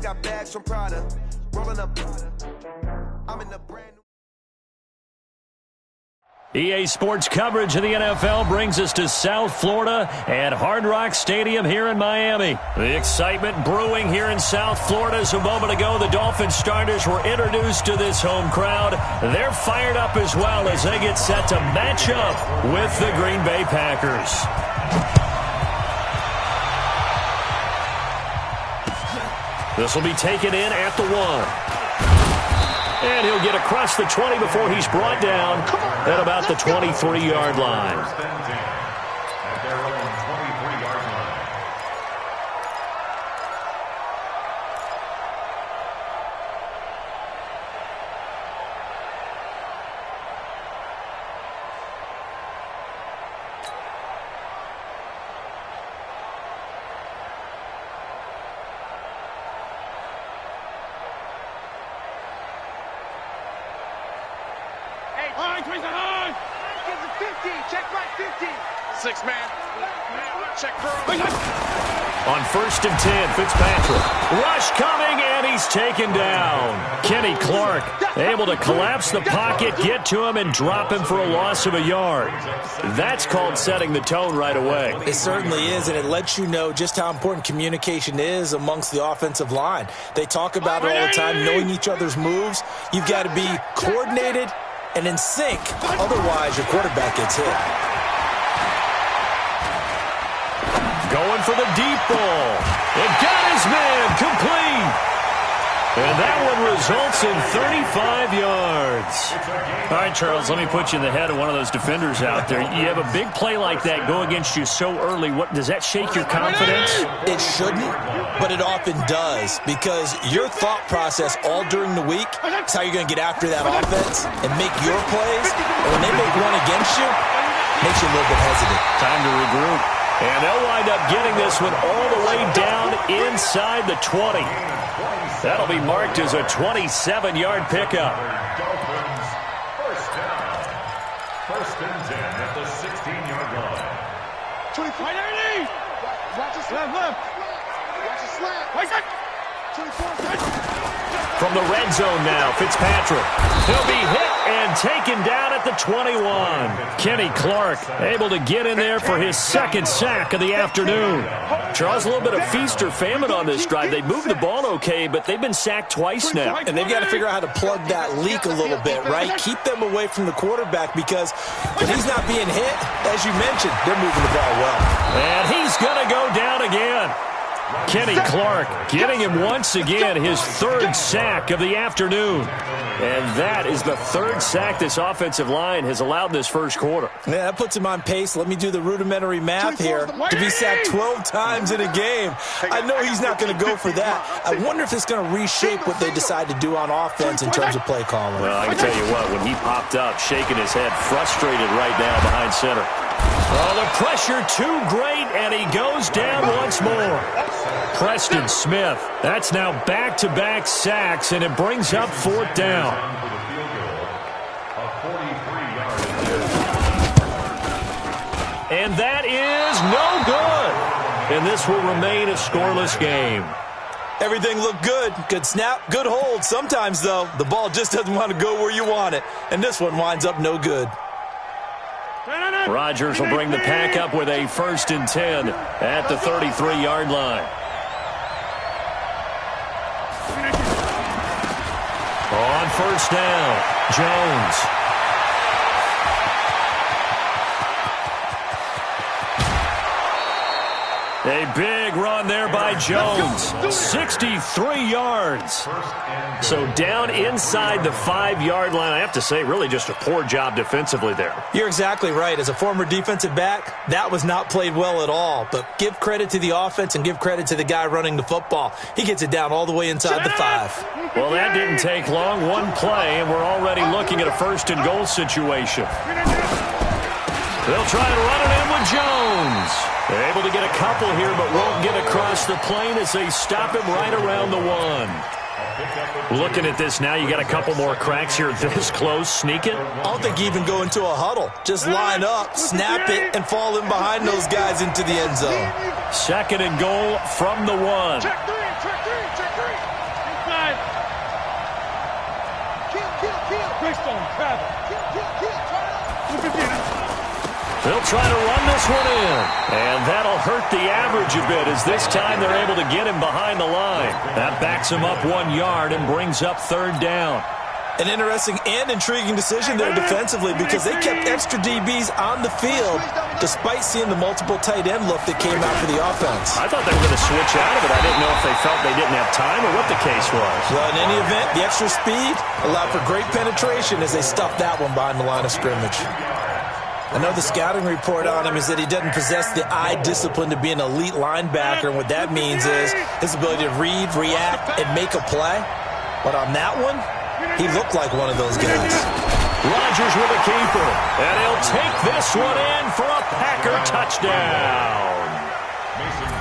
got bags from Prada. Rolling up. I'm in the brand new. EA Sports coverage of the NFL brings us to South Florida at Hard Rock Stadium here in Miami. The excitement brewing here in South Florida as a moment ago the Dolphins starters were introduced to this home crowd. They're fired up as well as they get set to match up with the Green Bay Packers. This will be taken in at the 1. And he'll get across the 20 before he's brought down at about the 23-yard line. On 1st and 10, Fitzpatrick. Rush coming, and he's taken down. Kenny Clark able to collapse the pocket, get to him, and drop him for a loss of a yard. That's called setting the tone right away. It certainly is, and it lets you know just how important communication is amongst the offensive line. They talk about it all the time, knowing each other's moves. You've got to be coordinated and in sync. Otherwise, your quarterback gets hit. Going for the deep ball. It got his man complete. And that one results in 35 yards. All right, Charles, let me put you in the head of one of those defenders out there. You have a big play like that go against you so early. What does that shake your confidence? It shouldn't, but it often does, because your thought process all during the week is how you're going to get after that offense and make your plays. And when they make one against you, it makes you a little bit hesitant. Time to regroup. And they'll wind up getting this one all the way down inside the 20. That'll be marked as a 27-yard pickup. Dolphins, first down. 1st and 10 at the 16-yard line. 24. Watch it slam. Watch it slam. 24. From the red zone now, Fitzpatrick. He'll be hit and taken down at the 21. Kenny Clark able to get in there for his second sack of the afternoon. Charles, a little bit of feast or famine on this drive. They moved the ball okay, but they've been sacked twice now. And they've got to figure out how to plug that leak a little bit, right? Keep them away from the quarterback, because when he's not being hit, as you mentioned, they're moving the ball well. And he's going to go down again. Kenny Clark getting him once again his third sack of the afternoon. And that is the third sack this offensive line has allowed this first quarter. Yeah, that puts him on pace. Let me do the rudimentary math here. To be sacked 12 times in a game, I know he's not going to go for that. I wonder if it's going to reshape what they decide to do on offense in terms of play calling. Well, I can tell you what, when he popped up, shaking his head, frustrated right now behind center. Oh, the pressure too great, and he goes down once more. Preston Smith, that's now back-to-back sacks, and it brings up 4th down. And that is no good. And this will remain a scoreless game. Everything looked good. Good snap, good hold. Sometimes, though, the ball just doesn't want to go where you want it. And this one winds up no good. Rodgers will bring the pack up with a 1st and 10 at the 33-yard line. On 1st down, Jones. A big run there by Jones. 63 yards. So down inside the 5-yard line. I have to say, really just a poor job defensively there. You're exactly right. As a former defensive back, that was not played well at all. But give credit to the offense and give credit to the guy running the football. He gets it down all the way inside the 5. Well, that didn't take long. One play, and we're already looking at a 1st and goal situation. They'll try and run it in with Jones. They're able to get a couple here, but won't get across the plane as they stop him right around the 1. Looking at this now, you got a couple more cracks here this close. Sneak it. I don't think you even go into a huddle. Just line up, snap it, and fall in behind those guys into the end zone. 2nd and goal from the 1. Check 3, check 3, check 3. They'll try to run this one in, and that'll hurt the average a bit as this time they're able to get him behind the line. That backs him up 1 yard and brings up third down. An interesting and intriguing decision there defensively because they kept extra DBs on the field despite seeing the multiple tight end look that came out for the offense. I thought they were going to switch out of it. I didn't know if they felt they didn't have time or what the case was. Well, in any event, the extra speed allowed for great penetration as they stuffed that one behind the line of scrimmage. I know the scouting report on him is that he doesn't possess the eye discipline to be an elite linebacker, and what that means is his ability to read, react, and make a play. But on that one, he looked like one of those guys. Rodgers with a keeper, and he'll take this one in for a Packer touchdown.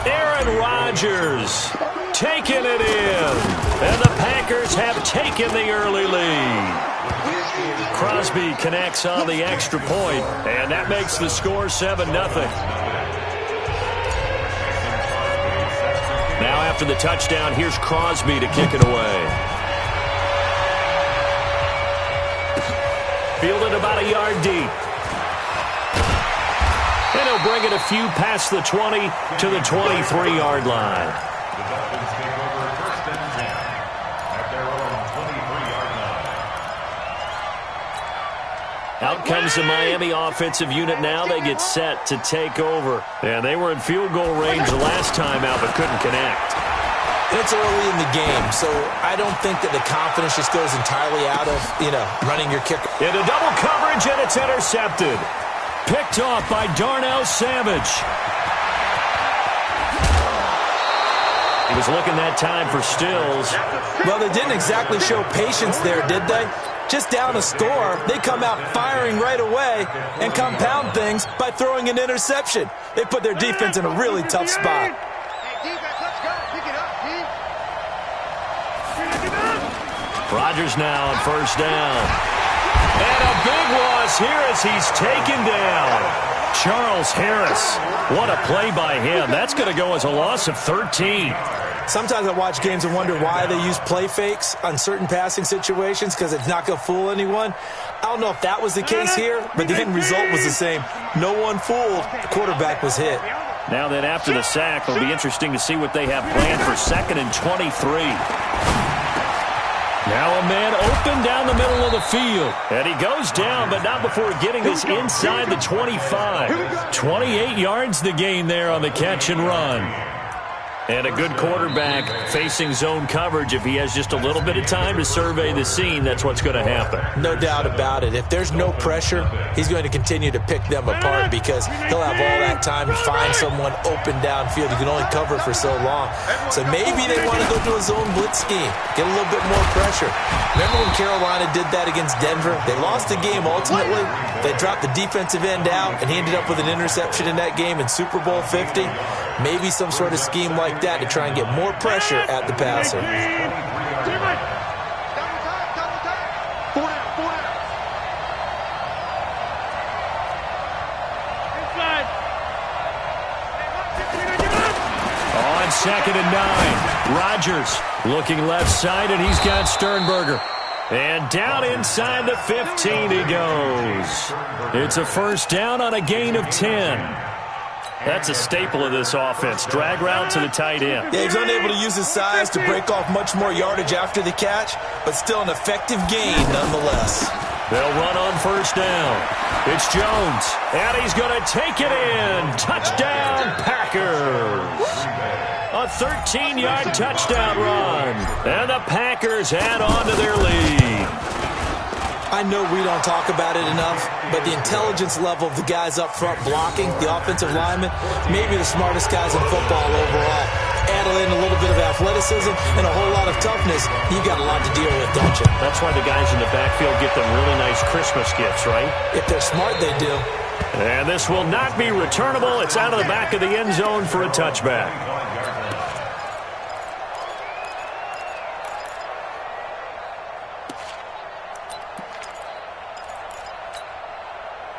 Aaron Rodgers taking it in, and the Packers have taken the early lead. Crosby connects on the extra point, and that makes the score 7-0. Now after the touchdown, here's Crosby to kick it away. Fielded about a yard deep. And he'll bring it a few past the 20 to the 23-yard line. The Dolphins take over first and 10 at their own 23-yard line. Out comes the Miami offensive unit now. They get set to take over. And they were in field goal range the last time out, but couldn't connect. It's early in the game, so I don't think that the confidence just goes entirely out of, running your kicker. Into double coverage, and it's intercepted. Picked off by Darnell Savage. He was looking that time for Stills. Well, they didn't exactly show patience there, did they? Just down a score, they come out firing right away and compound things by throwing an interception. They put their defense in a really tough spot. Rodgers now on first down. And a big loss here as he's taken down. Charles Harris. What a play by him. That's going to go as a loss of 13. Sometimes I watch games and wonder why they use play fakes on certain passing situations because it's not going to fool anyone. I don't know if that was the case here, but the end result was the same. No one fooled. The quarterback was hit. Now then, after the sack, it'll be interesting to see what they have planned for 2nd and 23. Now a man open down the middle of the field. And he goes down, but not before getting this inside the 25. 28 yards the gain there on the catch and run. And a good quarterback facing zone coverage. If he has just a little bit of time to survey the scene, that's what's going to happen. No doubt about it. If there's no pressure, he's going to continue to pick them apart because he'll have all that time to find someone open downfield. You can only cover for so long. So maybe they want to go to a zone blitz scheme, get a little bit more pressure. Remember when Carolina did that against Denver? They lost the game ultimately. They dropped the defensive end out, and he ended up with an interception in that game in Super Bowl 50. Maybe some sort of scheme like that to try and get more pressure at the passer. On 2nd and 9, Rodgers looking left side, and he's got Sternberger. And down inside the 15 he goes. It's a first down on a gain of 10. That's a staple of this offense. Drag route to the tight end. Yeah, he's unable to use his size to break off much more yardage after the catch, but still an effective gain nonetheless. They'll run on first down. It's Jones, and he's going to take it in. Touchdown, Packers. A 13-yard touchdown run. And the Packers add on to their lead. I know we don't talk about it enough, but the intelligence level of the guys up front blocking, the offensive linemen, maybe the smartest guys in football overall. Add in a little bit of athleticism and a whole lot of toughness, you got a lot to deal with, don't you? That's why the guys in the backfield get them really nice Christmas gifts, right? If they're smart, they do. And this will not be returnable. It's out of the back of the end zone for a touchback.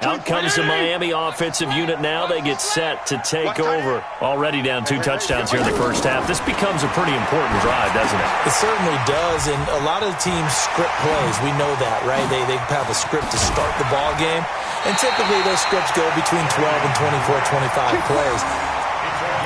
Out comes the Miami offensive unit now. They get set to take over. Already down 2 touchdowns here in the first half. This becomes a pretty important drive, doesn't it? It certainly does, and a lot of the teams script plays. We know that, right? They have a script to start the ball game, and typically those scripts go between 12 and 24, 25 plays.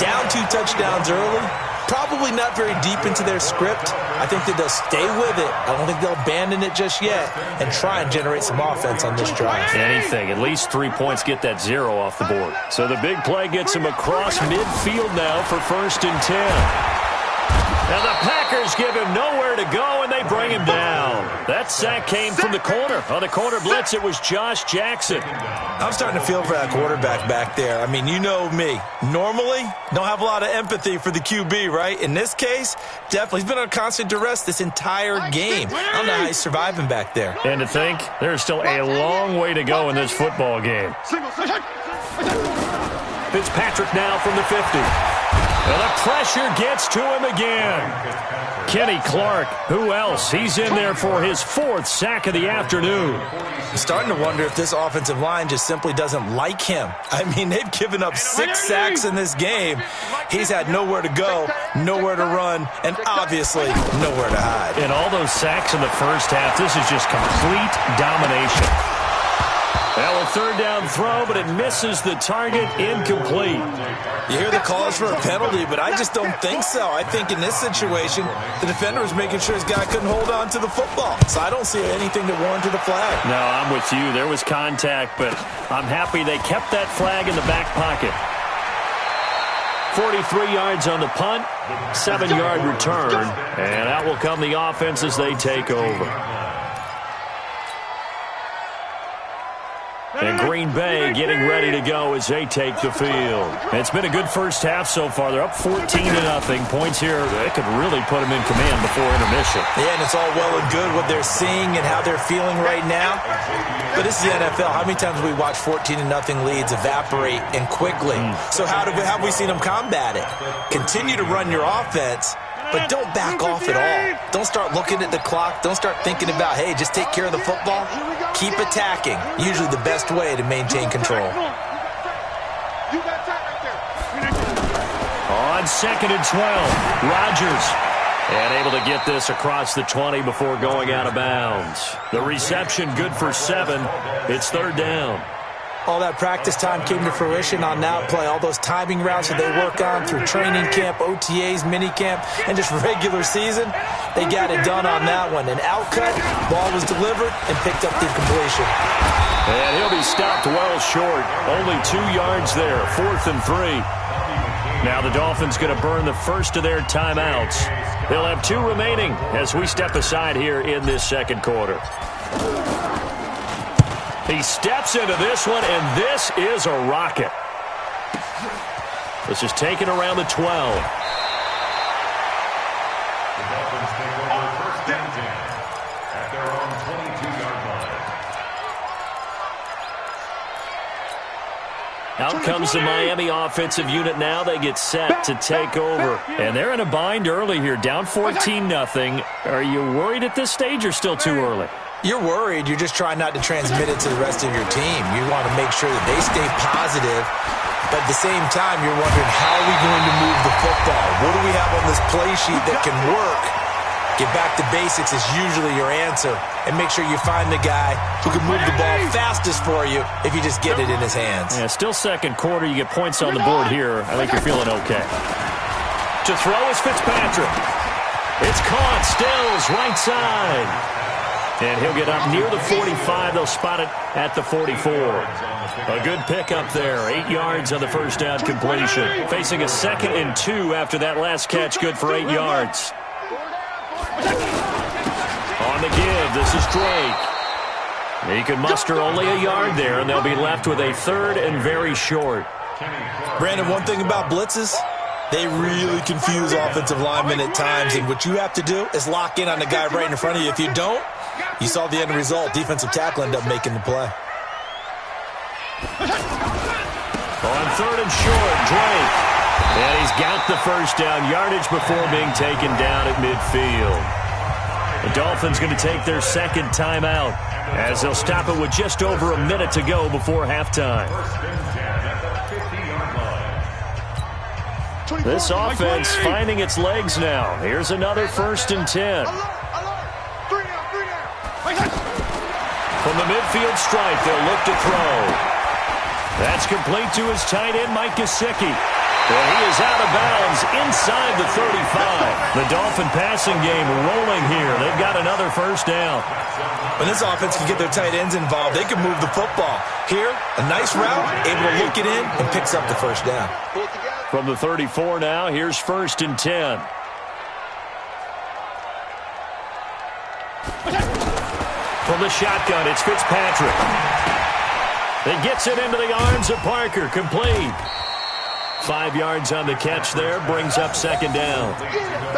Down 2 touchdowns early, probably not very deep into their script. I think that they'll stay with it. I don't think they'll abandon it just yet and try and generate some offense on this drive. Anything. At least 3 points get that 0 off the board. So the big play gets him across midfield now for 1st and 10. Now the Packers give him nowhere to go, and they bring him down. That sack came from the corner. On the corner blitz, it was Josh Jackson. I'm starting to feel for that quarterback back there. I mean, you know me. Normally, don't have a lot of empathy for the QB, right? In this case, definitely. He's been on constant duress this entire game. I don't know how he's surviving back there. And to think, there's still a long way to go in this football game. Fitzpatrick now from the 50. And the pressure gets to him again. Kenny Clark, who else? He's in there for his 4th sack of the afternoon. I'm starting to wonder if this offensive line just simply doesn't like him. I mean, they've given up 6 sacks in this game. He's had nowhere to go, nowhere to run, and obviously nowhere to hide. And all those sacks in the first half, this is just complete domination. Well, a 3rd down throw, but it misses the target, incomplete. You hear the calls for a penalty, but I just don't think so. I think in this situation, the defender was making sure his guy couldn't hold on to the football. So I don't see anything that warranted a flag. No, I'm with you. There was contact, but I'm happy they kept that flag in the back pocket. 43 yards on the punt, 7-yard return, and out will come the offense as they take over. And Green Bay getting ready to go as they take the field. It's been a good first half so far. They're up 14-0. Points here, they could really put them in command before intermission. Yeah, and it's all well and good what they're seeing and how they're feeling right now. But this is the NFL. How many times have we watched 14-0 leads evaporate and quickly? So how have we seen them combat it? Continue to run your offense, but don't back off at all. Don't start looking at the clock. Don't start thinking about, hey, just take care of the football. Keep attacking. Usually the best way to maintain control. On 2nd and 12, Rodgers. And able to get this across the 20 before going out of bounds. The reception good for 7. It's 3rd down. All that practice time came to fruition on that play. All those timing routes that they work on through training camp, OTAs, minicamp, and just regular season, they got it done on that one. An outcut, ball was delivered, and picked up the completion. And he'll be stopped well short. Only 2 yards there, 4th and 3. Now the Dolphins going to burn the first of their timeouts. They'll have 2 remaining as we step aside here in this 2nd quarter. He steps into this one, and this is a rocket. This is taken around the 12. The Dolphins take over 1st and 10 at their own 22-yard line. Out comes the Miami offensive unit now. They get set to take over. And they're in a bind early here, down 14-0. Are you worried at this stage or still too early? You're worried. You're just trying not to transmit it to the rest of your team. You want to make sure that they stay positive, but at the same time, you're wondering, how are we going to move the football? What do we have on this play sheet that can work? Get back to basics is usually your answer, and make sure you find the guy who can move the ball fastest for you if you just get it in his hands. Yeah, still 2nd quarter. You get points on the board here. I think you're feeling okay. To throw is Fitzpatrick. It's caught. Stills right side. And he'll get up near the 45. They'll spot it at the 44. A good pickup there. 8 yards on the 1st down completion. Facing a 2nd and 2 after that last catch. Good for 8 yards. On the give, this is Drake. He can muster only a yard there, and they'll be left with a 3rd and very short. Brandon, one thing about blitzes, they really confuse offensive linemen at times, and what you have to do is lock in on the guy right in front of you. If you don't, you saw the end result. Defensive tackle ended up making the play. On 3rd and short, Drake. And he's got the 1st down yardage before being taken down at midfield. The Dolphins going to take their second timeout as they'll stop it with just over a minute to go before halftime. This offense finding its legs now. Here's another 1st and 10. From the midfield stripe, they'll look to throw. That's complete to his tight end, Mike Gesicki. And he is out of bounds inside the 35. The Dolphin passing game rolling here. They've got another 1st down. When this offense can get their tight ends involved, they can move the football. Here, a nice route, able to look it in, and picks up the 1st down. From the 34 now, here's 1st and 10. From the shotgun, it's Fitzpatrick. He gets it into the arms of Parker, complete. 5 yards on the catch there, brings up 2nd down.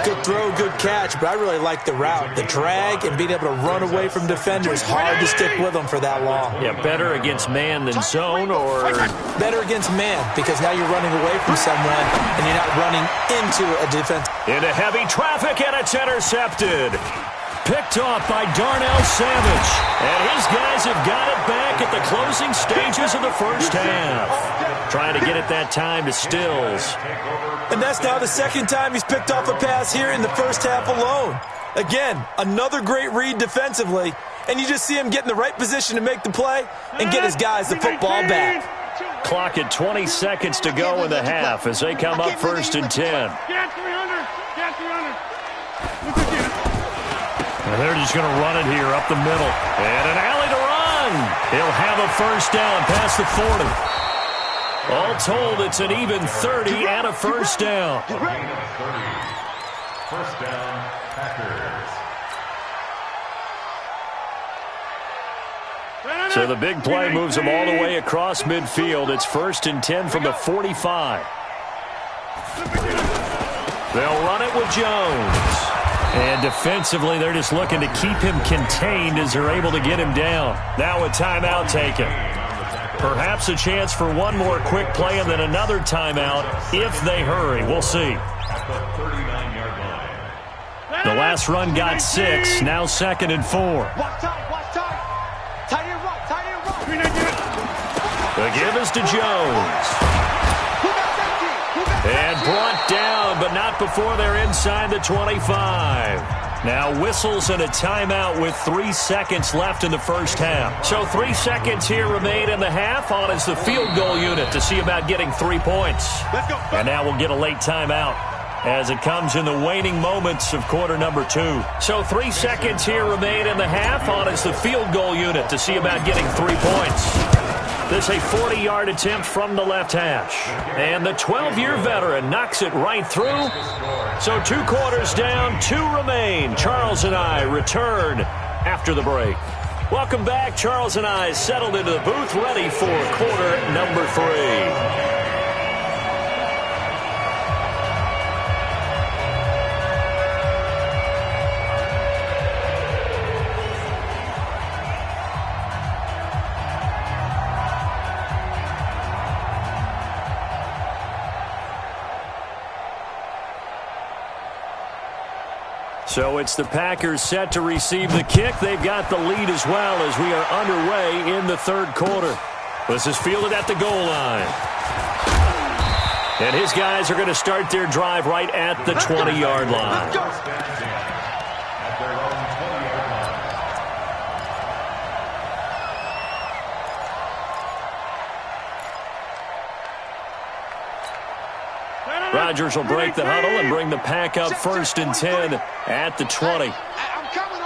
Good throw, good catch, but I really like the route. The drag and being able to run away from defenders. Hard to stick with them for that long. Yeah, better against man than zone, or? Better against man, because now you're running away from someone and you're not running into a defense. Into heavy traffic, and it's intercepted. Picked off by Darnell Savage. And his guys have got it back at the closing stages of the 1st half. Trying to get it that time to Stills. And that's now the 2nd time he's picked off a pass here in the 1st half alone. Again, another great read defensively. And you just see him get in the right position to make the play and get his guys the football back. Clock at 20 seconds to go in the half as they come up 1st and 10. Get 300. Get 300. And they're just going to run it here up the middle. And an alley to run. He'll have a 1st down past the 40. All told, it's an even 30 and a 1st down. 1st down, Packers. So the big play moves them all the way across midfield. It's 1st and 10 from the 45. They'll run it with Jones. And defensively, they're just looking to keep him contained as they're able to get him down. Now a timeout taken. Perhaps a chance for one more quick play and then another timeout if they hurry. We'll see. The last run got 6. Now 2nd and 4. Watch time. Tight end right. The give is to Jones. And brought down, but not before they're inside the 25. Now whistles and a timeout with 3 seconds left in the 1st half. So 3 seconds here remain in the half on as the field goal unit to see about getting 3 points. Let's go. And now we'll get a late timeout as it comes in the waning moments of quarter number 2. So 3 seconds here remain in the half on as the field goal unit to see about getting 3 points. This a 40-yard attempt from the left hash. And the 12-year veteran knocks it right through. So 2 quarters down, 2 remain. Charles and I return after the break. Welcome back. Charles and I settled into the booth ready for quarter number 3. So it's the Packers set to receive the kick. They've got the lead as well as we are underway in the 3rd quarter. This is fielded at the goal line. And his guys are going to start their drive right at the 20-yard line. Rodgers will break the huddle and bring the pack up 1st and 10 at the 20. I'm coming.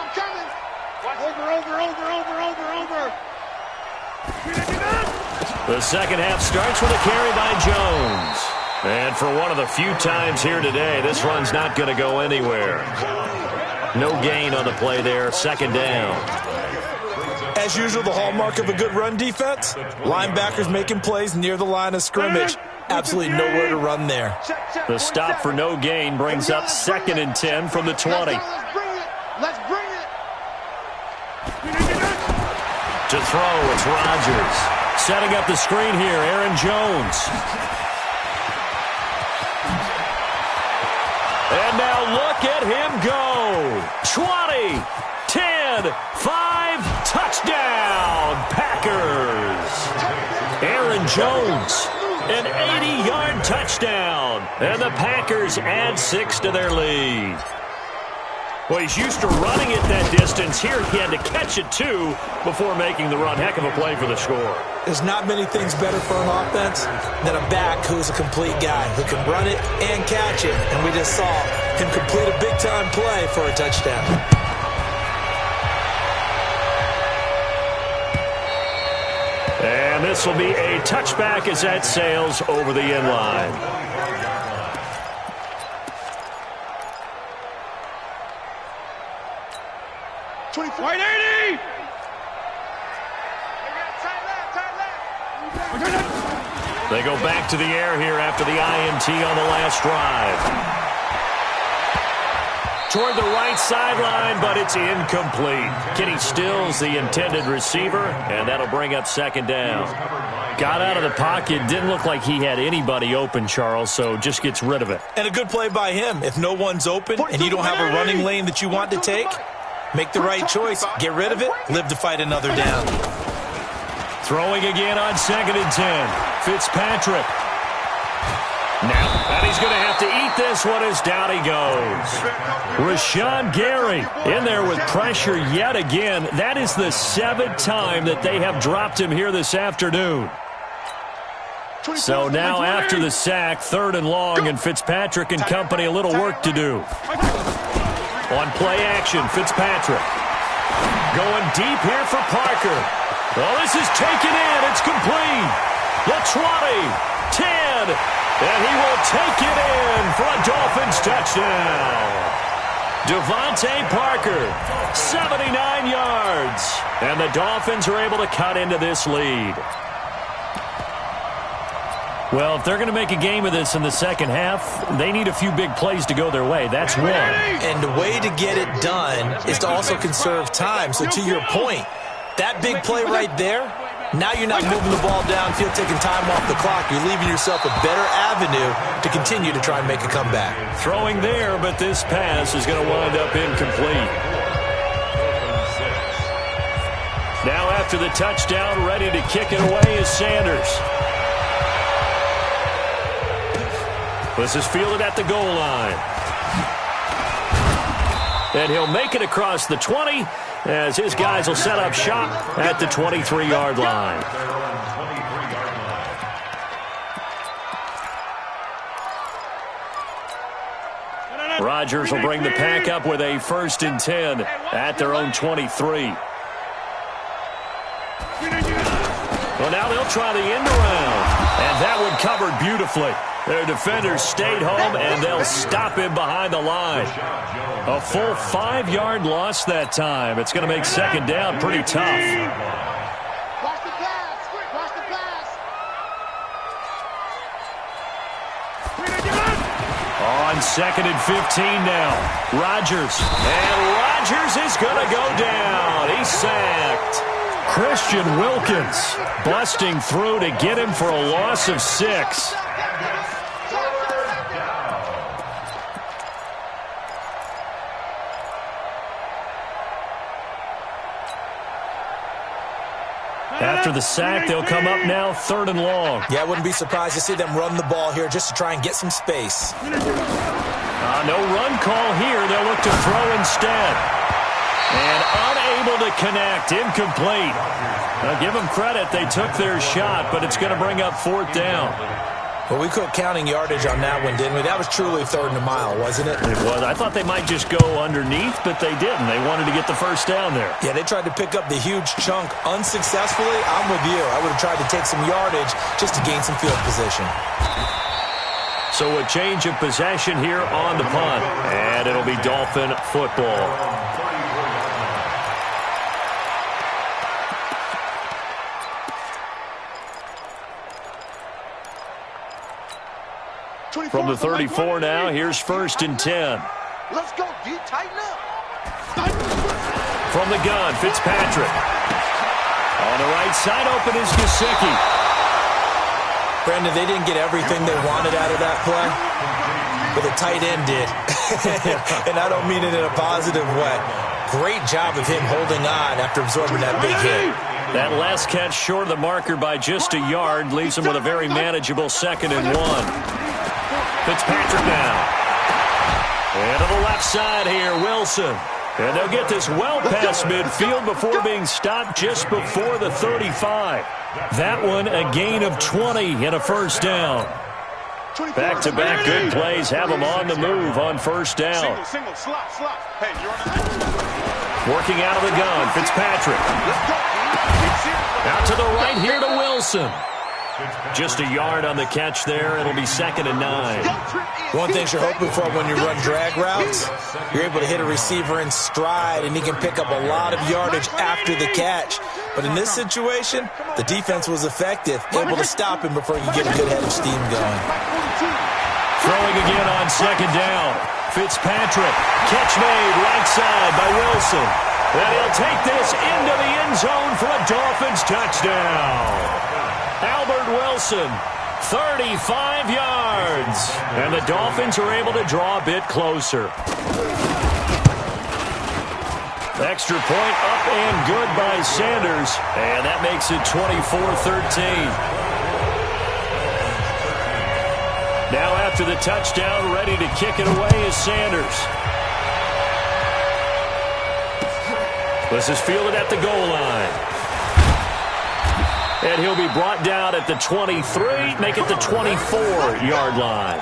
Over. The 2nd half starts with a carry by Jones. And for one of the few times here today, this run's not going to go anywhere. No gain on the play there, 2nd down. As usual, the hallmark of a good run defense, linebackers making plays near the line of scrimmage. Absolutely nowhere to run there. The stop for no gain brings up 2nd and 10 from the 20. Let's bring it. To throw, it's Rodgers. Setting up the screen here, Aaron Jones. And now look at him go. 20, 10, 5, touchdown, Packers. Aaron Jones, an 80-yard touchdown. And the Packers add 6 to their lead. Well, he's used to running it that distance. Here he had to catch it, too, before making the run. Heck of a play for the score. There's not many things better for an offense than a back who's a complete guy, who can run it and catch it. And we just saw him complete a big-time play for a touchdown. And this will be a touchback as that sails over the end line. White 80! They go back to the air here after the INT on the last drive. Toward the right sideline, but it's incomplete. Kenny Stills, the intended receiver, and that'll bring up second down. Got out of the pocket, didn't look like he had anybody open, Charles, so just gets rid of it. And a good play by him. If no one's open and you don't have a running lane that you want to take, make the right choice, get rid of it, live to fight another down. Throwing again on 2nd and 10. Fitzpatrick. Now, and he's going to have to eat this one as down he goes. Rashawn Gary in there with pressure yet again. That is the 7th time that they have dropped him here this afternoon. So now after the sack, 3rd and long, and Fitzpatrick and company a little work to do. On play action, Fitzpatrick. Going deep here for Parker. Well, this is taken in. It's complete. The 20, 10, and he will take it in for a Dolphins touchdown. Devontae Parker, 79 yards. And the Dolphins are able to cut into this lead. Well, if they're going to make a game of this in the second half, they need a few big plays to go their way. That's one. And the way to get it done is to also conserve time. So to your point, that big play right there, now you're not moving the ball downfield, taking time off the clock. You're leaving yourself a better avenue to continue to try and make a comeback. Throwing there, but this pass is going to wind up incomplete. Now after the touchdown, ready to kick it away is Sanders. This is fielded at the goal line. And he'll make it across the 20 as his guys will set up shop at the 23-yard line. Rodgers will bring the pack up with a 1st and 10 at their own 23. Well, now they'll try the end around. And that one covered beautifully. Their defenders stayed home, and they'll stop him behind the line. A full 5-yard loss that time. It's going to make second down pretty tough. Watch the pass. Watch the pass. On 2nd and 15 now. Rodgers. And Rodgers is going to go down. He's sacked. Christian Wilkins busting through to get him for a loss of 6. After the sack, they'll come up now 3rd and long. Yeah, I wouldn't be surprised to see them run the ball here just to try and get some space. No run call here. They'll look to throw instead. And unable to connect. Incomplete. Now, give them credit. They took their shot, but it's going to bring up 4th down. Well, we quit counting yardage on that one, didn't we? That was truly 3rd and a mile, wasn't it? It was. I thought they might just go underneath, but they didn't. They wanted to get the first down there. Yeah, they tried to pick up the huge chunk unsuccessfully. I'm with you. I would have tried to take some yardage just to gain some field position. So a change of possession here on the punt, and it'll be Dolphin football. From the 34 now, here's 1st and 10. Let's go, D. Tighten up. From the gun, Fitzpatrick. On the right side, open is Gesicki. Brandon, they didn't get everything they wanted out of that play. but the tight end did. And I don't mean it in a positive way. Great job of him holding on after absorbing that big hit. That last catch short of the marker by just a yard leaves him with a very manageable 2nd and 1. Fitzpatrick now. And to the left side here, Wilson. And they'll get this well past midfield before being stopped just before the 35. That one a gain of 20 and a first down. Back-to-back good plays have them on the move on first down. Single, slot. Hey, you're on Working out of the gun, Fitzpatrick. Out to the right here to Wilson. Just a yard on the catch there. It'll be 2nd and 9. One thing you're hoping for when you run drag routes, you're able to hit a receiver in stride, and he can pick up a lot of yardage after the catch. But in this situation, the defense was effective, able to stop him before he could get a good head of steam going. Throwing again on 2nd down. Fitzpatrick. Catch made right side by Wilson. And he'll take this into the end zone for a Dolphins touchdown. Albert Wilson, 35 yards. And the Dolphins are able to draw a bit closer. Extra point up and good by Sanders. And that makes it 24-13. Now after the touchdown, ready to kick it away is Sanders. This is fielded at the goal line. And he'll be brought down at the 23, make it the 24-yard line.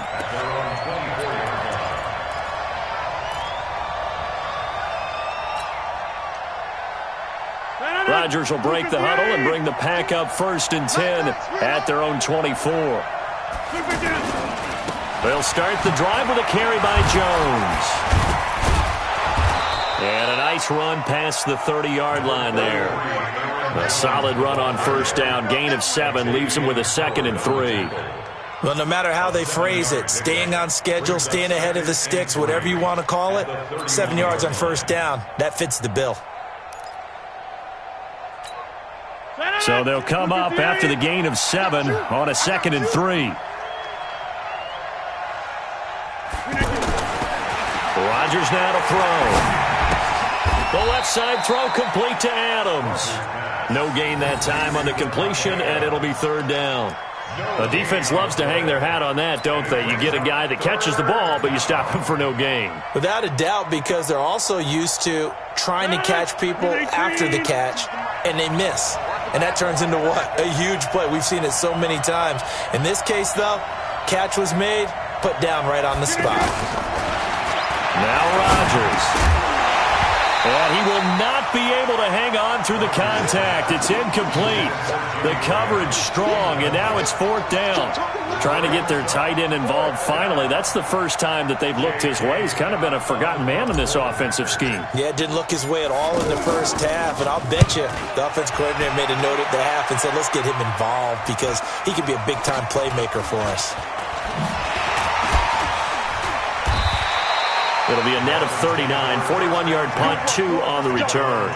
Rodgers will break the huddle and bring the pack up 1st and 10 at their own 24. They'll start the drive with a carry by Jones. And a nice run past the 30-yard line there. A solid run on first down. Gain of 7 leaves him with a 2nd and 3. Well, no matter how they phrase it, staying on schedule, staying ahead of the sticks, whatever you want to call it, 7 yards on first down, that fits the bill. So they'll come up after the gain of 7 on a 2nd and 3. Rodgers now to throw. The left side throw complete to Adams. No gain that time on the completion, and it'll be 3rd down. The defense loves to hang their hat on that, don't they? You get a guy that catches the ball, but you stop him for no gain. Without a doubt, because they're also used to trying to catch people after the catch, and they miss. And that turns into what? A huge play. We've seen it so many times. In this case, though, catch was made, put down right on the spot. Now Rodgers. And he will not be able to hang on through the contact. It's incomplete. The coverage strong, and now it's 4th down. Trying to get their tight end involved finally. That's the first time that they've looked his way. He's kind of been a forgotten man in this offensive scheme. Yeah, didn't look his way at all in the first half, and I'll bet you the offense coordinator made a note at the half and said, let's get him involved because he could be a big-time playmaker for us. It'll be a net of 39, 41-yard punt, 2 on the return.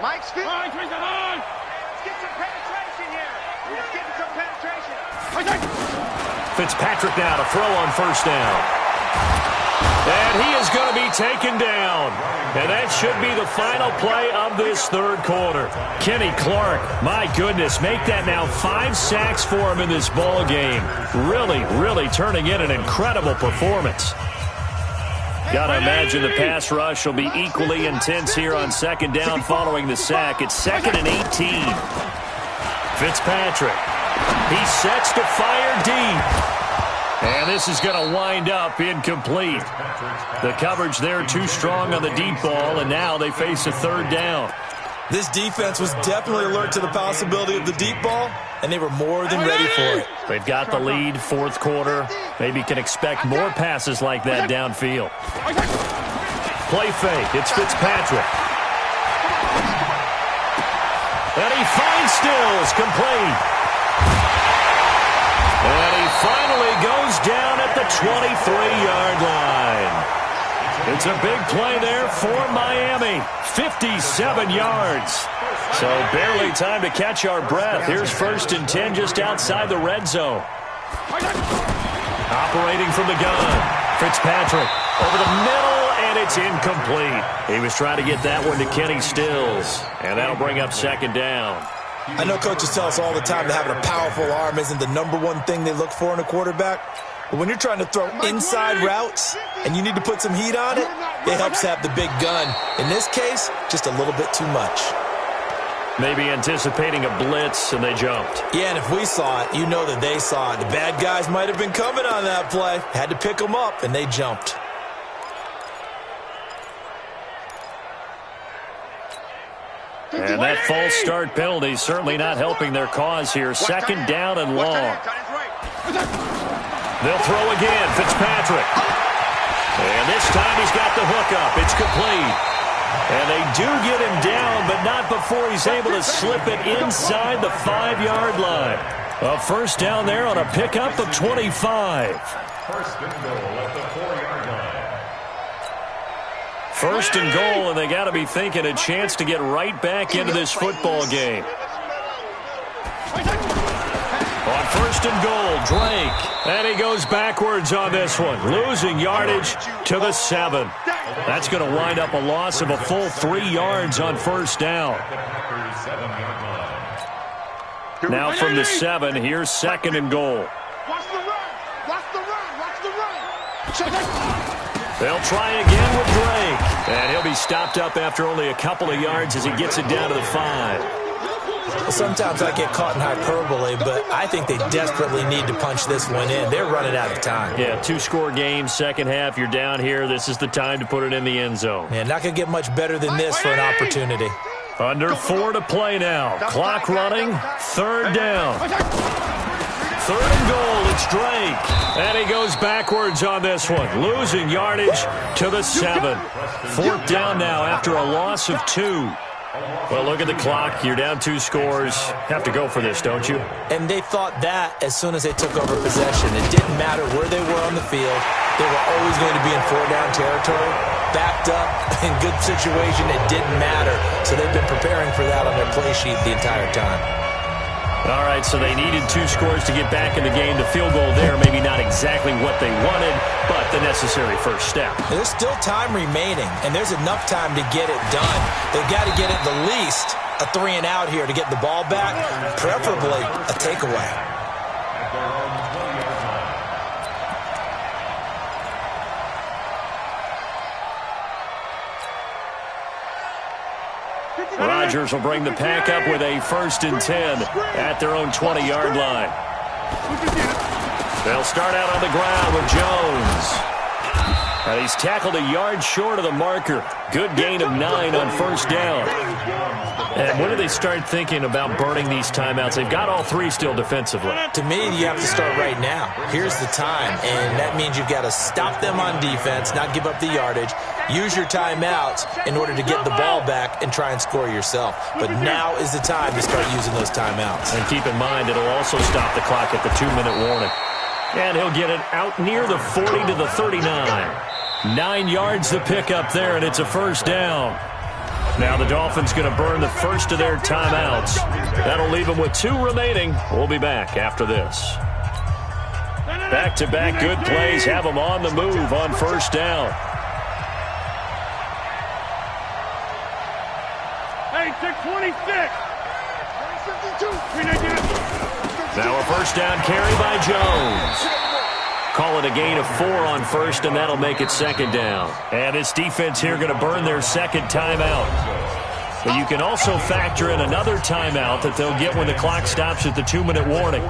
Mike's fit. Let's get some penetration here. Let's get some penetration. Fitzpatrick now to throw on first down. And he is going to be taken down. And that should be the final play of this 3rd quarter. Kenny Clark, my goodness, make that now 5 sacks for him in this ball game. Really turning in an incredible performance. Got to imagine the pass rush will be equally intense here on 2nd down following the sack. It's 2nd and 18. Fitzpatrick. He sets to fire deep. And this is going to wind up incomplete. The coverage there too strong on the deep ball, and now they face a 3rd down. This defense was definitely alert to the possibility of the deep ball, and they were more than ready for it. They've got the lead, 4th quarter. Maybe can expect more passes like that downfield. Play fake. It's Fitzpatrick. And he finds Stills, complete. And he finally goes down at the 23-yard line. It's a big play there for Miami. 57 yards. So barely time to catch our breath. Here's 1st and 10 just outside the red zone. Operating from the gun. Fitzpatrick over the middle, and it's incomplete. He was trying to get that one to Kenny Stills, and that'll bring up 2nd down. I know coaches tell us all the time that having a powerful arm isn't the #1 thing they look for in a quarterback. But when you're trying to throw inside routes and you need to put some heat on it, it helps have the big gun. In this case, just a little bit too much. Maybe anticipating a blitz, and they jumped. Yeah, and if we saw it, you know that they saw it. The bad guys might have been coming on that play. Had to pick them up, and they jumped. And that false start penalty certainly not helping their cause here. 2nd down and long. They'll throw again. Fitzpatrick. And this time he's got the hookup. It's complete. And they do get him down, but not before he's able to slip it inside the 5-yard line. A 1st down there on a pickup of 25. 1st and goal at the 4-yard line. 1st and goal, and they got to be thinking a chance to get right back into this football game. On 1st and goal, Drake. And he goes backwards on this one, losing yardage to the 7. That's going to wind up a loss of a full 3 yards on 1st down. Now from the 7, here's 2nd and goal. Watch the run. Watch the run. Watch the run. They'll try again with Drake. And he'll be stopped up after only a couple of yards as he gets it down to the 5. Sometimes I get caught in hyperbole, but I think they desperately need to punch this one in. They're running out of time. Yeah, 2-score game, 2nd half. You're down here. This is the time to put it in the end zone. Man, not going to get much better than this for an opportunity. Under 4 to play now. Clock running. 3rd down. 3rd and goal. It's Drake. And he goes backwards on this one, losing yardage to the 7. 4th down now after a loss of 2. Well, look at the clock. You're down 2 scores. Have to go for this, don't you? And they thought that as soon as they took over possession. It didn't matter where they were on the field. They were always going to be in 4-down territory. Backed up, in good situation, it didn't matter. So they've been preparing for that on their play sheet the entire time. All right, so they needed 2 scores to get back in the game. The field goal there, maybe not exactly what they wanted, but the necessary first step. There's still time remaining, and there's enough time to get it done. They've got to get at the least a 3-and-out here to get the ball back, preferably a takeaway. Rodgers will bring the pack up with a 1st and 10 at their own 20-yard line. They'll start out on the ground with Jones. And he's tackled a yard short of the marker. Good gain of 9 on 1st down. And when do they start thinking about burning these timeouts? They've got all 3 still defensively. To me, you have to start right now. Here's the time, and that means you've got to stop them on defense, not give up the yardage, use your timeouts in order to get the ball back and try and score yourself. But now is the time to start using those timeouts. And keep in mind, it'll also stop the clock at the 2-minute warning. And he'll get it out near the 40 to the 39. 9 yards the pickup there, and it's a 1st down. Now the Dolphins going to burn the first of their timeouts. That'll leave them with 2 remaining. We'll be back after this. Back-to-back good plays have them on the move on 1st down. Hey, 626. 52. Now a 1st down carry by Jones. Call it a gain of 4 on 1st, and that'll make it 2nd down. And this defense here going to burn their 2nd timeout. But you can also factor in another timeout that they'll get when the clock stops at the 2-minute warning.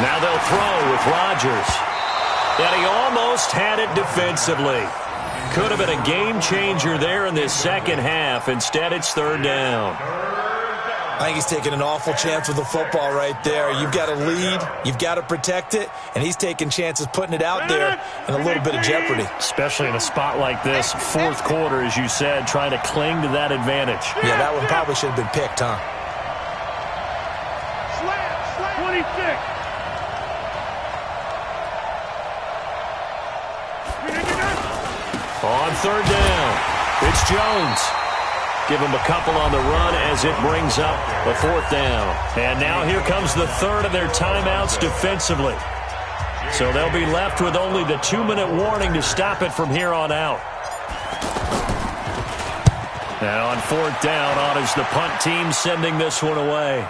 Now they'll throw with Rodgers. And he almost had it defensively. Could have been a game changer there in this 2nd half. Instead, it's 3rd down. I think he's taking an awful chance with the football right there. You've got to lead, you've got to protect it, and he's taking chances putting it out there in a little bit of jeopardy. Especially in a spot like this, fourth quarter, as you said, trying to cling to that advantage. Yeah, that one probably should have been picked, huh? Slam, 26. On third down, it's Jones. Give him a couple on the run as it brings up a fourth down. And now here comes the third of their timeouts defensively. So they'll be left with only the 2-minute warning to stop it from here on out. And on fourth down, on is the punt team sending this one away.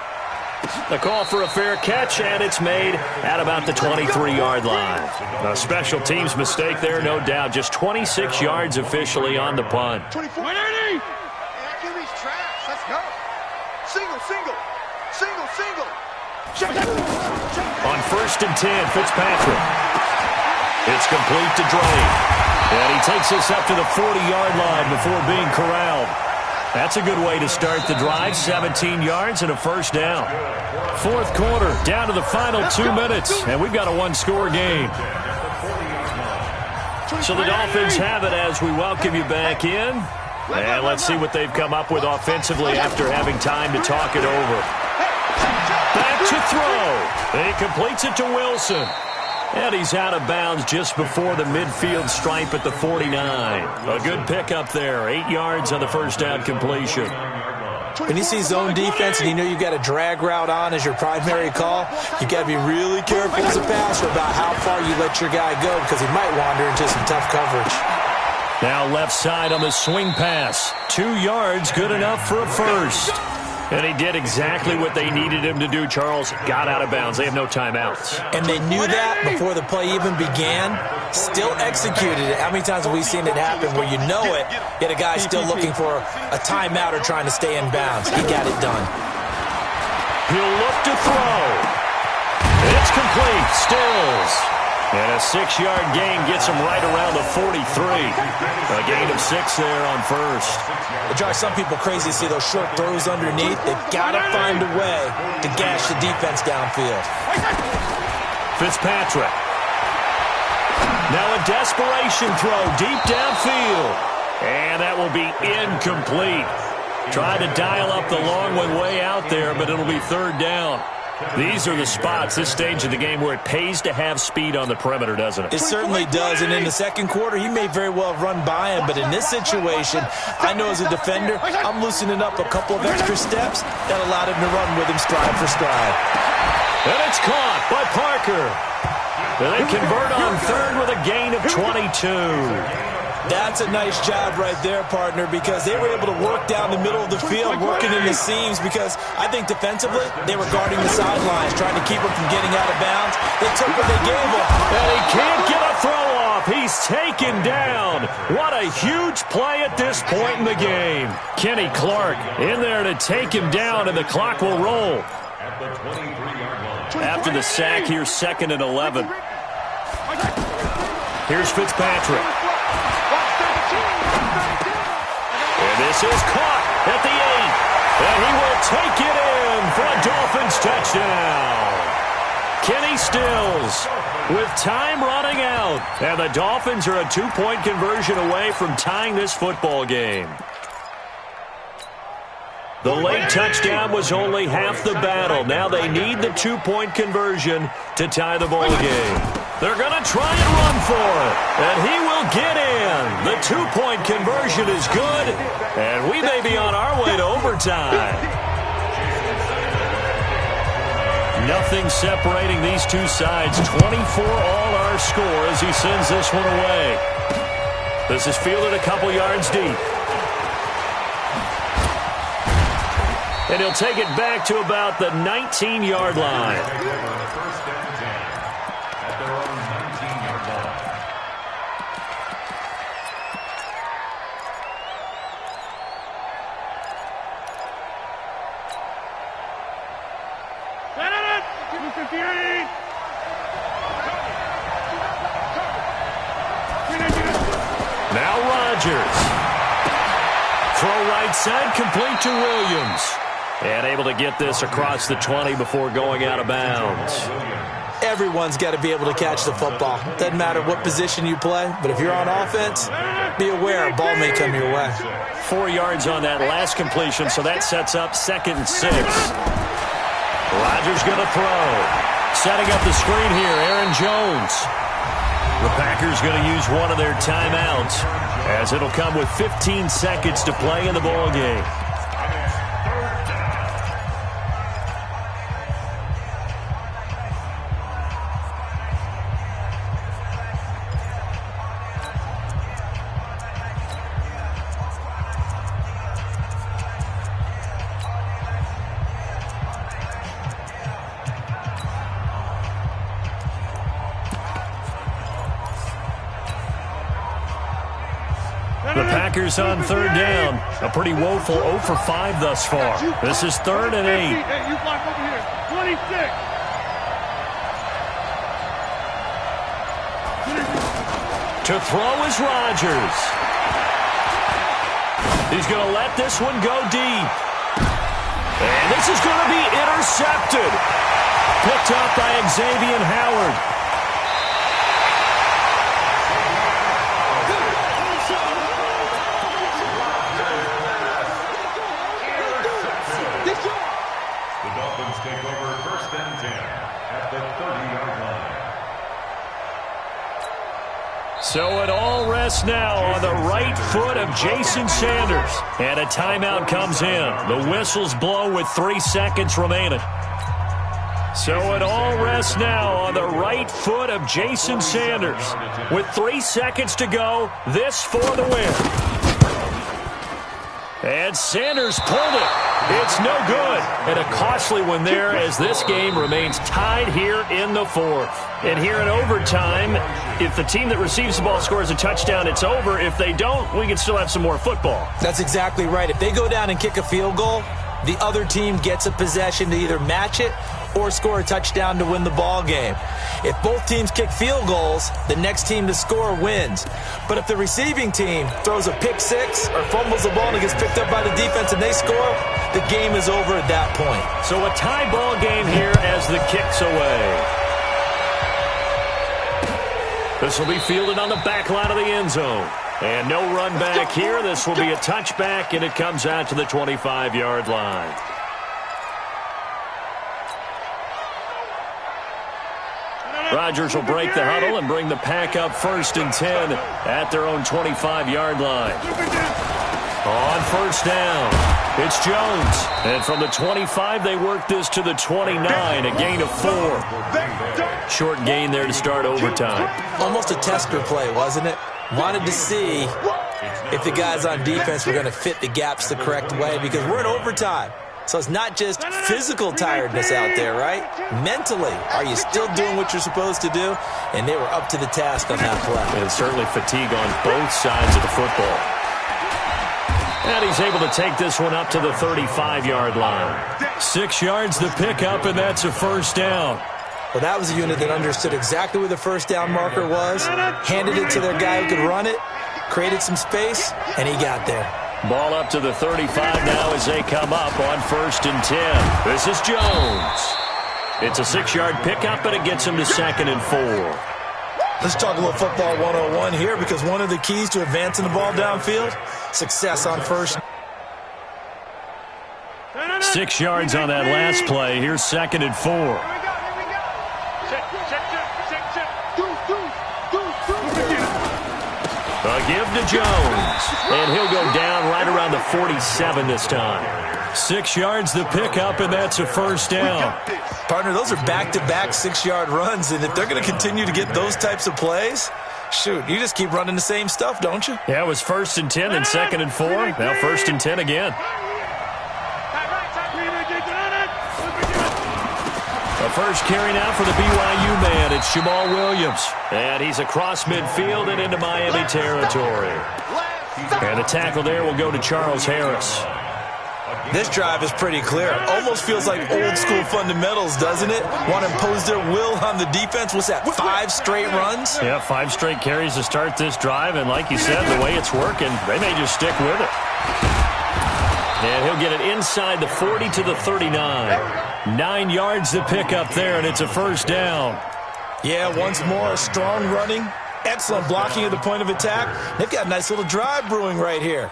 The call for a fair catch, and it's made at about the 23-yard line. A special teams mistake there, no doubt. Just 26 yards officially on the punt. 24. QB's trash. Let's go. Single, single. Single, single. Check it. On first and 10, Fitzpatrick. It's complete to Drake. And he takes us up to the 40-yard line before being corralled. That's a good way to start the drive. 17 yards and a first down. Fourth quarter, down to the final 2 minutes, and we've got a one-score game. So the Dolphins have it as we welcome you back in. And let's see what they've come up with offensively after having time to talk it over. Back to throw. He completes it to Wilson. And he's out of bounds just before the midfield stripe at the 49. A good pickup there. 8 yards on the first down completion. When you see zone defense and you know you've got a drag route on as your primary call, you've got to be really careful as a passer about how far you let your guy go because he might wander into some tough coverage. Now left side on the swing pass. 2 yards, good enough for a first. And he did exactly what they needed him to do, Charles. Got out of bounds. They have no timeouts. And they knew that before the play even began. Still executed it. How many times have we seen it happen where you know it, yet a guy's still looking for a timeout or trying to stay in bounds? He got it done. He'll look to throw. It's complete. Stills. And a 6-yard gain gets him right around the 43. A gain of 6 there on first. It drives some people crazy to see those short throws underneath. They've got to find a way to gash the defense downfield. Fitzpatrick. Now a desperation throw deep downfield. And that will be incomplete. Tried to dial up the long one way out there, but it'll be third down. These are the spots, this stage of the game, where it pays to have speed on the perimeter, doesn't it? It certainly does, and in the second quarter, he may very well run by him, but in this situation, I know as a defender, I'm loosening up a couple of extra steps that allowed him to run with him stride for stride. And it's caught by Parker. And they convert on third with a gain of 22. That's a nice job right there, partner, because they were able to work down the middle of the field, working in the seams, because I think defensively, they were guarding the sidelines, trying to keep him from getting out of bounds. They took what they gave him. And he can't get a throw off. He's taken down. What a huge play at this point in the game. Kenny Clark in there to take him down, and the clock will roll. After the sack, here's 2nd and 11. Here's Fitzpatrick. And this is caught at the 8. And he will take it in for a Dolphins touchdown. Kenny Stills with time running out. And the Dolphins are a 2-point conversion away from tying this football game. The late touchdown was only half the battle. Now they need the 2-point conversion to tie the ball game. They're going to try and run for it. And he will get in. The 2-point conversion is good. And we may be on our way to overtime. Nothing separating these two sides. 24 all our score as he sends this one away. This is fielded a couple yards deep. And he'll take it back to about the 19-yard line. First and 10 at their own 19-yard line. Now Rodgers. Throw right side, complete to Williams. And able to get this across the 20 before going out of bounds. Everyone's got to be able to catch the football. Doesn't matter what position you play, but if you're on offense, be aware a ball may come your way. 4 yards on that last completion, so that sets up 2nd and 6. Rodgers going to throw. Setting up the screen here, Aaron Jones. The Packers going to use one of their timeouts, as it'll come with 15 seconds to play in the ball game. The Packers on 3rd down. A pretty woeful 0 for 5 thus far. This is 3rd and 8. Hey, you block over here. 26. To throw is Rodgers. He's going to let this one go deep. And this is going to be intercepted. Picked up by Xavier Howard. The Dolphins take over 1st and 10 at the 30-yard line. So it all rests now on the right foot of Jason Sanders. And a timeout comes in. The whistles blow with 3 seconds remaining. So it all rests now on the right foot of Jason Sanders. With 3 seconds to go, this for the win. And Sanders pulled it. It's no good. And a costly one there as this game remains tied here in the 4th. And here in overtime, if the team that receives the ball scores a touchdown, it's over. If they don't, we can still have some more football. That's exactly right. If they go down and kick a field goal, the other team gets a possession to either match it or score a touchdown to win the ball game. If both teams kick field goals, the next team to score wins. But if the receiving team throws a pick six or fumbles the ball and it gets picked up by the defense and they score, the game is over at that point. So a tie ball game here as the kick's away. This will be fielded on the back line of the end zone. And no run back here. This will be a touchback, and it comes out to the 25-yard line. Rodgers will break the huddle and bring the pack up 1st and 10 at their own 25-yard line. On 1st down, it's Jones. And from the 25, they work this to the 29, a gain of 4. Short gain there to start overtime. Almost a tester play, wasn't it? Wanted to see if the guys on defense were going to fit the gaps the correct way, because we're in overtime. So it's not just physical tiredness out there, right? Mentally, are you still doing what you're supposed to do? And they were up to the task on that play. And certainly fatigue on both sides of the football. And he's able to take this one up to the 35-yard line. 6 yards the pickup, and that's a 1st down. Well, that was a unit that understood exactly where the 1st down marker was, handed it to their guy who could run it, created some space, and he got there. Ball up to the 35 now as they come up on 1st and 10. This is Jones. It's a 6-yard pickup, and it gets him to 2nd and 4. Let's talk a little football 101 here, because one of the keys to advancing the ball downfield, success on first. 6 yards on that last play. Here's 2nd and 4. A give to Jones, and he'll go down right around the 47 this time. 6 yards the pickup, and that's a 1st down. Partner, those are back-to-back 6-yard runs, and if they're going to continue to get those types of plays, shoot, you just keep running the same stuff, don't you? Yeah, it was 1st and 10, then 2nd and 4, now 1st and 10 again. The first carry now for the BYU man. It's Jamal Williams. And he's across midfield and into Miami territory. And the tackle there will go to Charles Harris. This drive is pretty clear. Almost feels like old-school fundamentals, doesn't it? Want to impose their will on the defense. What's that, 5 straight runs? Yeah, 5 straight carries to start this drive. And like you said, the way it's working, they may just stick with it. And he'll get it inside the 40 to the 39. 9 yards to pick up there, and it's a first down. Yeah, once more, strong running, excellent blocking at the point of attack. They've got a nice little drive brewing right here.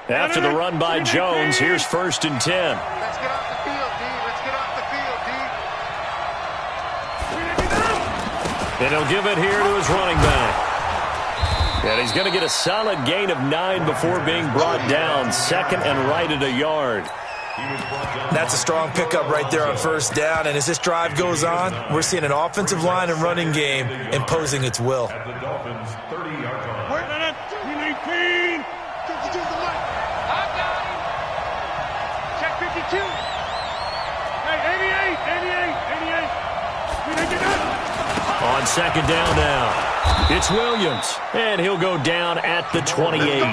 After the run by Jones, here's 1st and 10. Let's get off the field, D. Let's get off the field, D. And he'll give it here to his running back. And he's going to get a solid gain of 9 before being brought down. 2nd and right at a yard. That's a strong pickup right there on 1st down. And as this drive goes on, we're seeing an offensive line and running game imposing its will. At the Dolphins' 30-yard line. Wait a minute. 19. Check 52. Hey, 88. On 2nd down now. It's Williams, and he'll go down at the 28.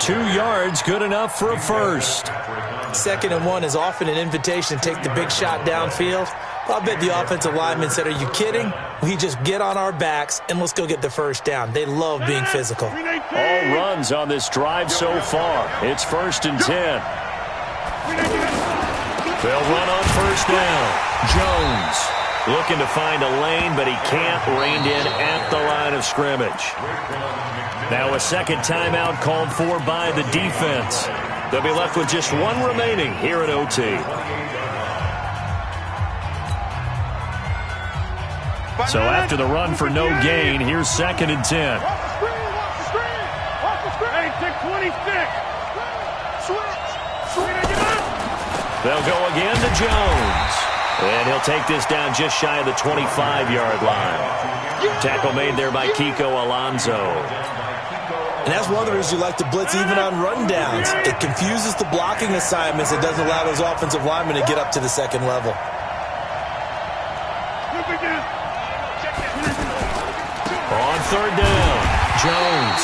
2 yards, good enough for a first. 2nd and 1 is often an invitation to take the big shot downfield. I'll bet the offensive lineman said, are you kidding? We just get on our backs and let's go get the first down. They love being physical. All runs on this drive so far. It's 1st and 10. They'll run on 1st down. Jones looking to find a lane, but he can't. Reined in at the line of scrimmage. Now a 2nd timeout called for by the defense. They'll be left with just 1 remaining here at OT. So after the run for no gain, here's 2nd and 10. Hey, 626. They'll go again to Jones. And he'll take this down just shy of the 25-yard line. Tackle made there by Kiko Alonso. And that's one of the reasons you like to blitz even on rundowns. It confuses the blocking assignments. It doesn't allow those offensive linemen to get up to the 2nd level. On 3rd down, Jones.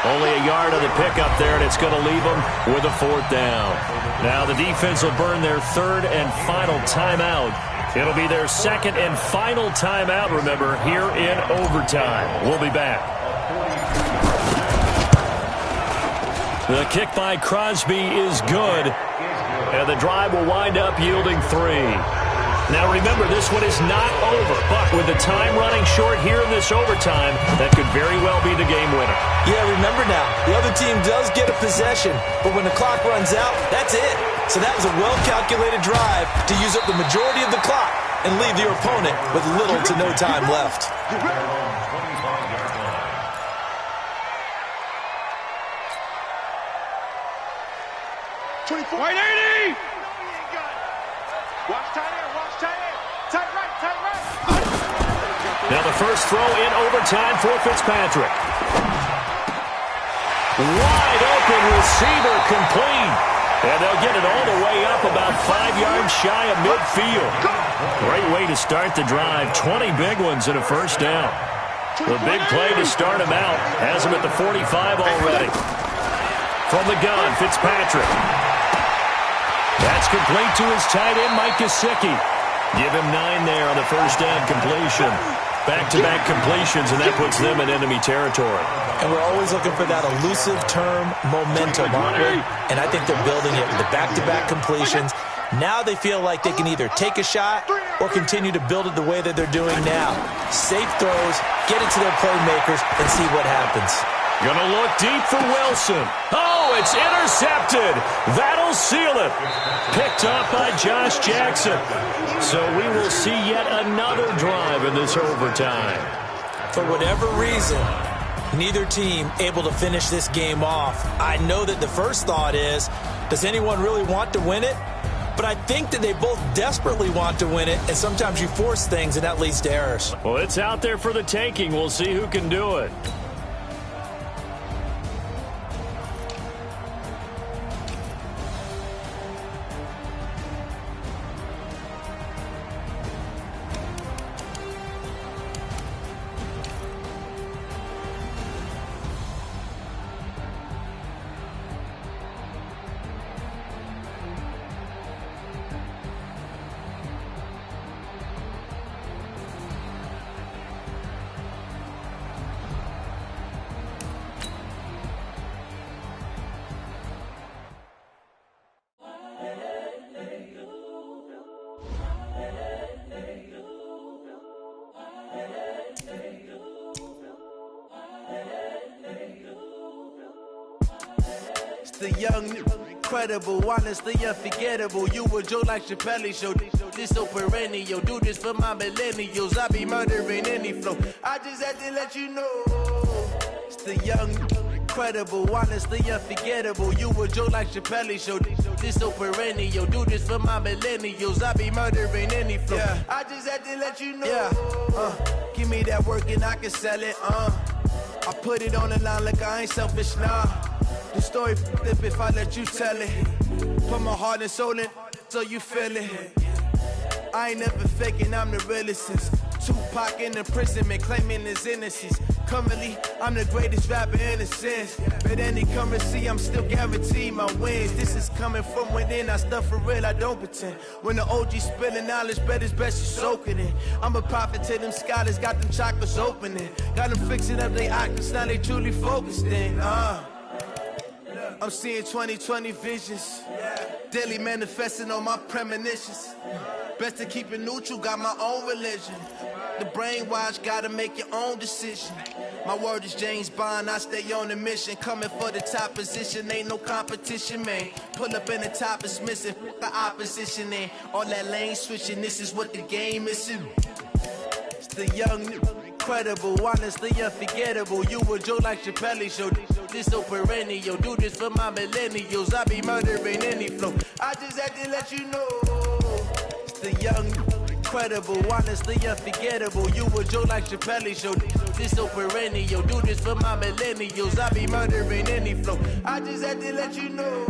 Only a yard on the pickup there, and it's going to leave them with a 4th down. Now the defense will burn their 3rd and final timeout. It'll be their 2nd and final timeout, remember, here in overtime. We'll be back. The kick by Crosby is good, and the drive will wind up yielding 3. Now remember, this one is not over, but with the time running short here in this overtime, that could very well be the game winner. Yeah, remember now, the other team does get a possession, but when the clock runs out, that's it. So that was a well-calculated drive to use up the majority of the clock and leave your opponent with little to no time left. 24. Wait, 80! Watch tight end, watch tight end. Tight right, tight right. Now the first throw in overtime for Fitzpatrick. Wide open receiver complete. And they'll get it all the way up about 5 yards shy of midfield. Great way to start the drive. 20 big ones and a first down. The big play to start him out. Has him at the 45 already. From the gun, Fitzpatrick. That's complete to his tight end, Mike Gesicki. Give him 9 there on the first down completion. Back-to-back completions, and that puts them in enemy territory. And we're always looking for that elusive term, momentum, aren't we? And I think they're building it with the back-to-back completions. Now they feel like they can either take a shot or continue to build it the way that they're doing now. Safe throws, get it to their playmakers, and see what happens. Gonna look deep for Wilson. Oh, it's intercepted. That'll seal it. Picked up by Josh Jackson. So we will see yet another drive in this overtime. For whatever reason, neither team able to finish this game off. I know that the first thought is, does anyone really want to win it? But I think that they both desperately want to win it, and sometimes you force things, and that leads to errors. Well, it's out there for the taking. We'll see who can do it. The young, incredible, honestly unforgettable. You a Joe like Chappelle show. This so perennial. Do this for my millennials. I be murdering any flow. I just had to let you know. It's the young, incredible, honestly unforgettable. You a Joe like Chappelle show. This so perennial. Do this for my millennials. I be murdering any flow. Yeah. I just had to let you know. Yeah. Give me that work and I can sell it. I put it on the line like I ain't selfish, nah. The story flip if I let you tell it. Put my heart and soul in so you feel it. I ain't never faking, I'm the realest since Tupac in imprisonment, claiming his innocence. Currently, I'm the greatest rapper in a sense. But any currency, I'm still guaranteed my wins. This is coming from within, I stuff for real, I don't pretend. When the OG spilling knowledge, bet it's best you soak it in. I'm a prophet to them scholars, got them chakras opening. Got them fixing up they octaves, now they truly focused in. I'm seeing 2020 visions, daily manifesting on my premonitions. Best to keep it neutral, got my own religion. The brainwash, gotta make your own decision. My word is James Bond, I stay on the mission. Coming for the top position, ain't no competition, man. Pull up in the top is missing, the opposition in. All that lane switching, this is what the game is. It's the young, incredible, honestly unforgettable. You a Joe like Chappelle show. This so perennial. Do this for my millennials. I be murdering any flow. I just had to let you know. It's the young, incredible, honestly unforgettable. You a Joe like Chappelle show. This so perennial. Do this for my millennials. I be murdering any flow. I just had to let you know.